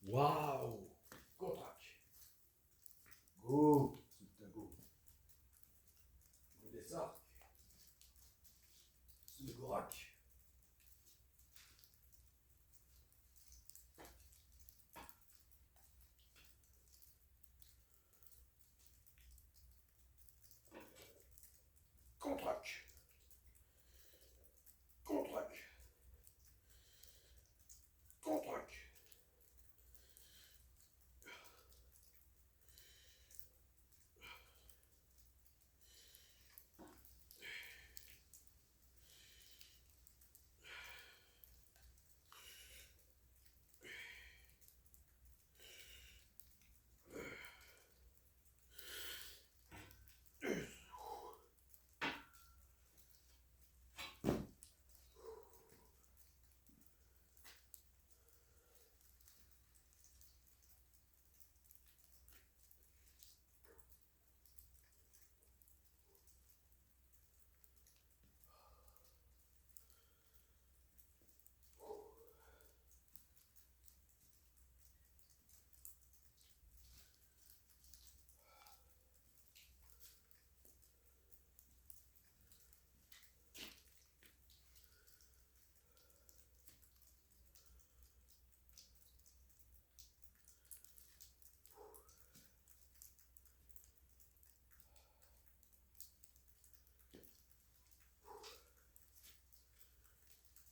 Waouh! Contrac. Go! C'est un go. Go des arcs. C'est le gorac. Contrac. Contrac. Contrac.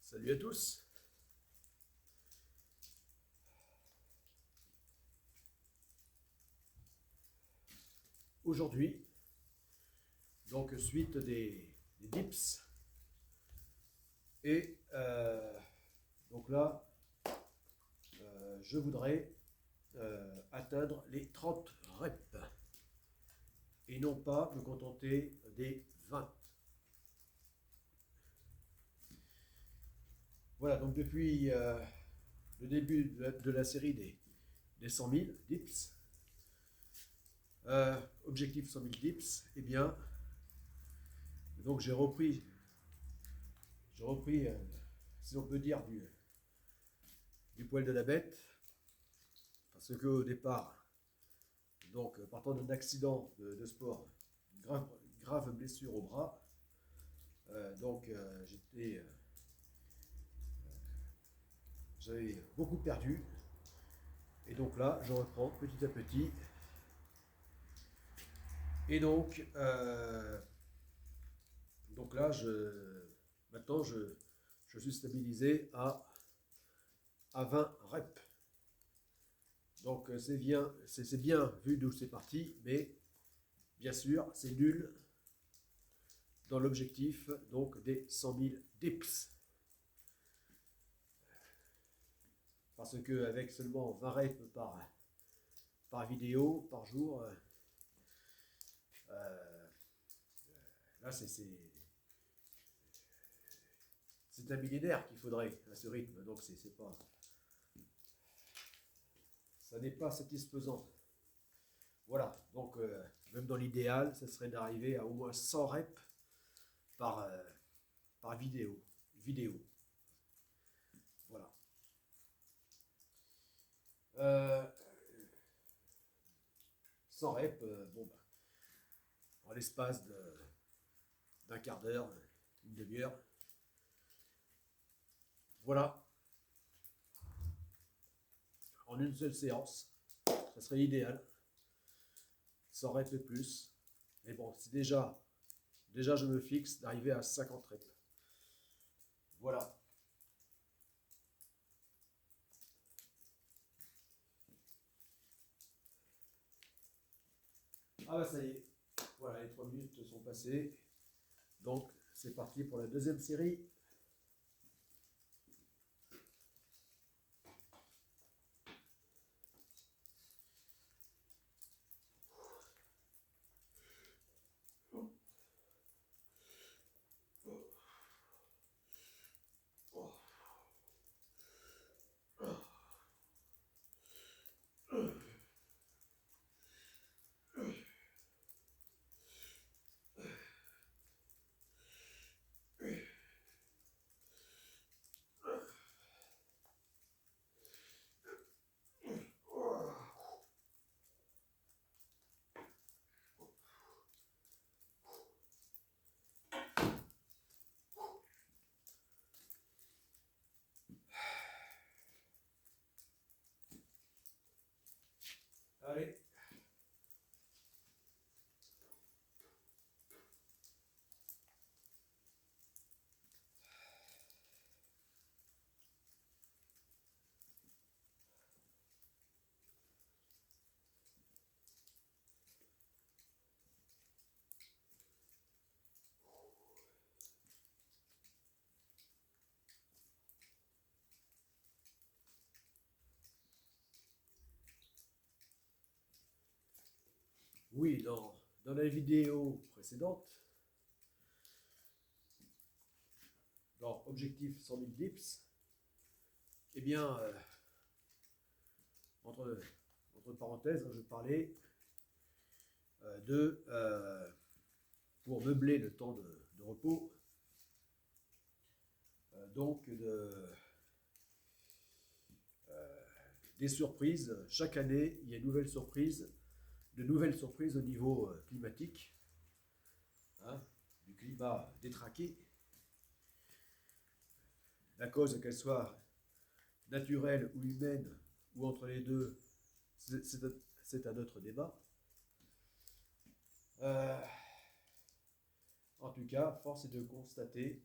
Salut à tous. Aujourd'hui, donc suite des dips. Et donc là, je voudrais atteindre les 30 reps et non pas me contenter des 20. Voilà, donc depuis le début de la série des 100 000 dips, objectif 100 000 dips, eh bien, donc j'ai repris, si on peut dire, du poil de la bête, parce qu'au départ, donc partant d'un accident de sport, grave blessure au bras, j'avais beaucoup perdu, et donc là, je reprends petit à petit, et donc là, maintenant, je suis stabilisé à 20 reps. Donc c'est bien vu d'où c'est parti, mais bien sûr, c'est nul dans l'objectif donc des 100 000 dips. Parce qu'avec seulement 20 reps par vidéo, par jour, là c'est un millénaire qu'il faudrait à ce rythme, donc c'est pas, ça n'est pas satisfaisant. Voilà, donc même dans l'idéal, ça serait d'arriver à au moins 100 reps par vidéo. Voilà. 100 reps, en l'espace d'un quart d'heure, une demi-heure. Voilà. En une seule séance, ça serait idéal. 100 reps et plus. Mais bon, c'est déjà je me fixe d'arriver à 50 reps. Voilà. Ah bah ça y est. Voilà, les 3 minutes sont passées. Donc c'est parti pour la deuxième série. Allez. Oui, dans la vidéo précédente, dans Objectif 100 000 dips, eh bien, entre parenthèses, je parlais pour meubler le temps de repos, donc des surprises. Chaque année, il y a de nouvelles surprises au niveau climatique, hein, du climat détraqué. La cause, qu'elle soit naturelle ou humaine, ou entre les deux, c'est un autre débat. En tout cas, force est de constater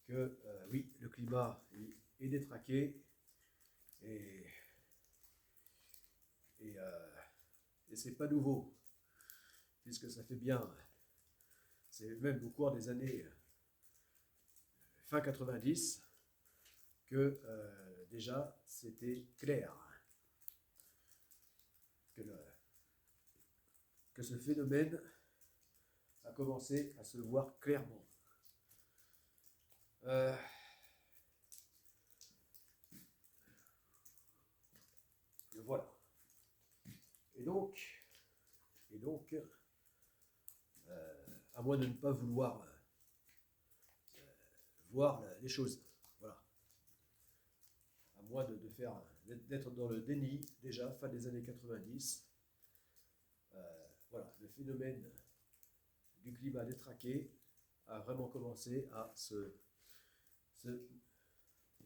que oui, le climat est détraqué et c'est pas nouveau, puisque ça fait bien, c'est même au cours des années fin 90 que déjà c'était clair que ce phénomène a commencé à se voir clairement. Voilà. Et donc à moins de ne pas vouloir voir les choses, voilà. À moins d'être dans le déni, déjà, fin des années 90, voilà, le phénomène du climat détraqué a vraiment commencé à se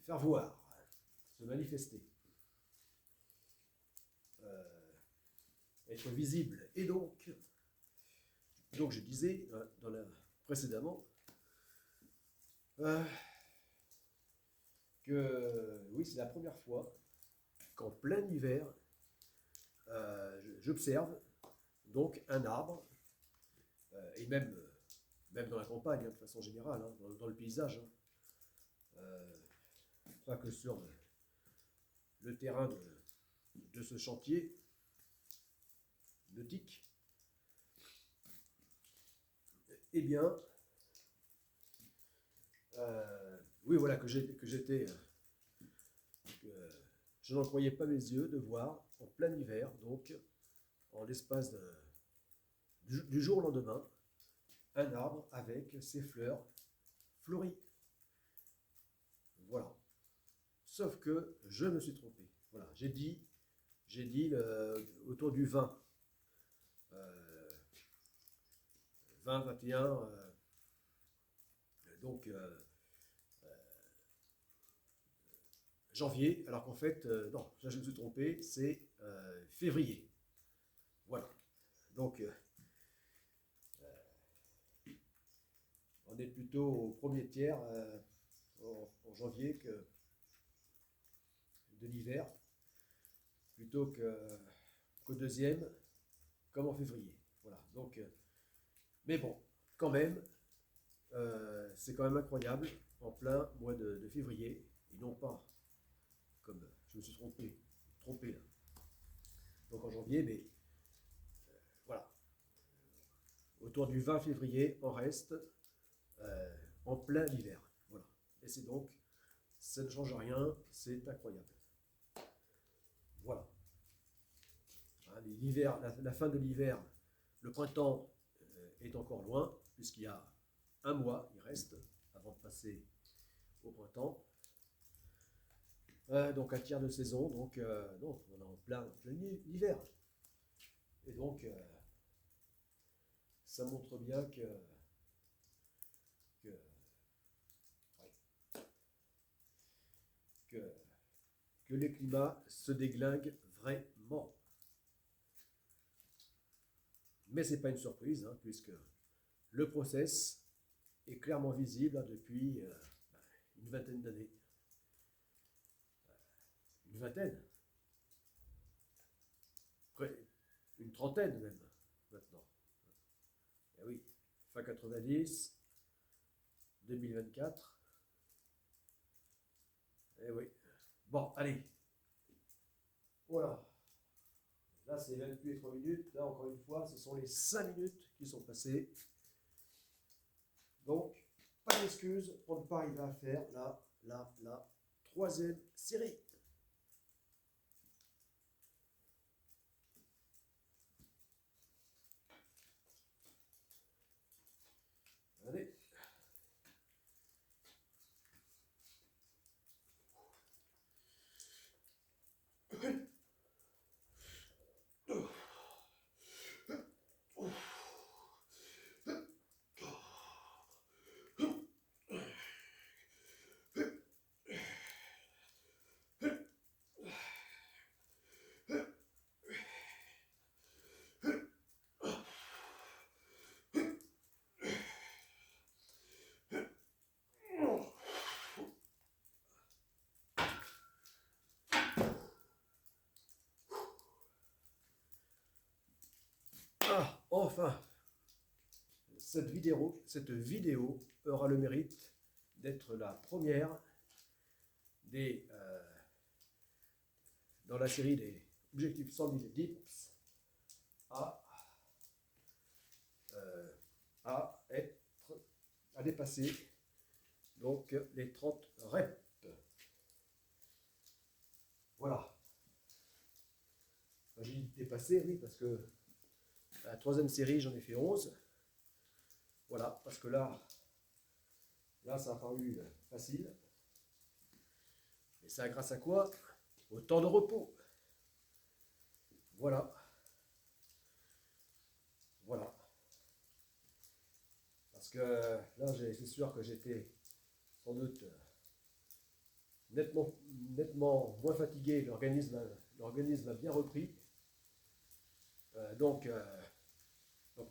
faire voir, se manifester, être visible. Et donc je disais précédemment que oui, c'est la première fois qu'en plein hiver, j'observe donc un arbre, et même dans la campagne, hein, de façon générale, hein, dans le paysage, hein, pas que sur le terrain de ce chantier nautique, eh bien, oui, voilà, que j'étais, je n'en croyais pas mes yeux de voir en plein hiver, donc en l'espace du jour au lendemain, un arbre avec ses fleurs fleuries. Voilà. Sauf que je me suis trompé. Voilà, j'ai dit autour du 20, 21, donc janvier, alors qu'en fait, non, là je me suis trompé, c'est février. Voilà. Donc, on est plutôt au premier tiers en janvier de l'hiver, plutôt qu'au deuxième, comme en février. Voilà. Donc, mais bon, quand même, c'est quand même incroyable, en plein mois de février, et non pas, comme je me suis trompé là. Donc en janvier, mais voilà, autour du 20 février, on reste en plein hiver. Voilà. Et c'est donc, ça ne change rien, c'est incroyable. Voilà. Hein, l'hiver, la fin de l'hiver, le printemps est encore loin, puisqu'il y a un mois, il reste, avant de passer au printemps. Donc un tiers de saison, donc non, on est en plein hiver. Et donc, ça montre bien que les climats se déglinguent vraiment. Mais ce n'est pas une surprise, hein, puisque le process est clairement visible hein, depuis une vingtaine d'années. Une vingtaine, une trentaine même, maintenant. Et oui, fin 90, 2024. Et oui. Bon, allez. Voilà. Là, c'est 28 et 3 minutes. Là, encore une fois, ce sont les 5 minutes qui sont passées. Donc, pas d'excuse pour ne pas arriver à faire la troisième série. Allez. Ah, enfin, cette vidéo aura le mérite d'être la première dans la série des objectifs 100 000 dips à dépasser donc les 30 reps. Voilà. J'ai dit dépasser, oui, parce que la troisième série, j'en ai fait 11. Voilà, parce que là, ça a paru facile. Et ça grâce à quoi? Au temps de repos. Voilà. Voilà. Parce que là, c'est sûr que j'étais sans doute nettement moins fatigué. L'organisme a bien repris. Donc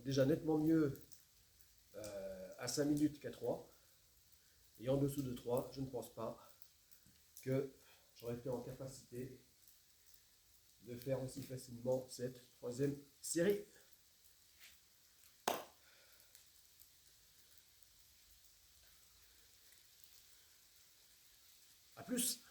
déjà nettement mieux à 5 minutes qu'à 3. Et en dessous de 3, je ne pense pas que j'aurais été en capacité de faire aussi facilement cette troisième série. A plus.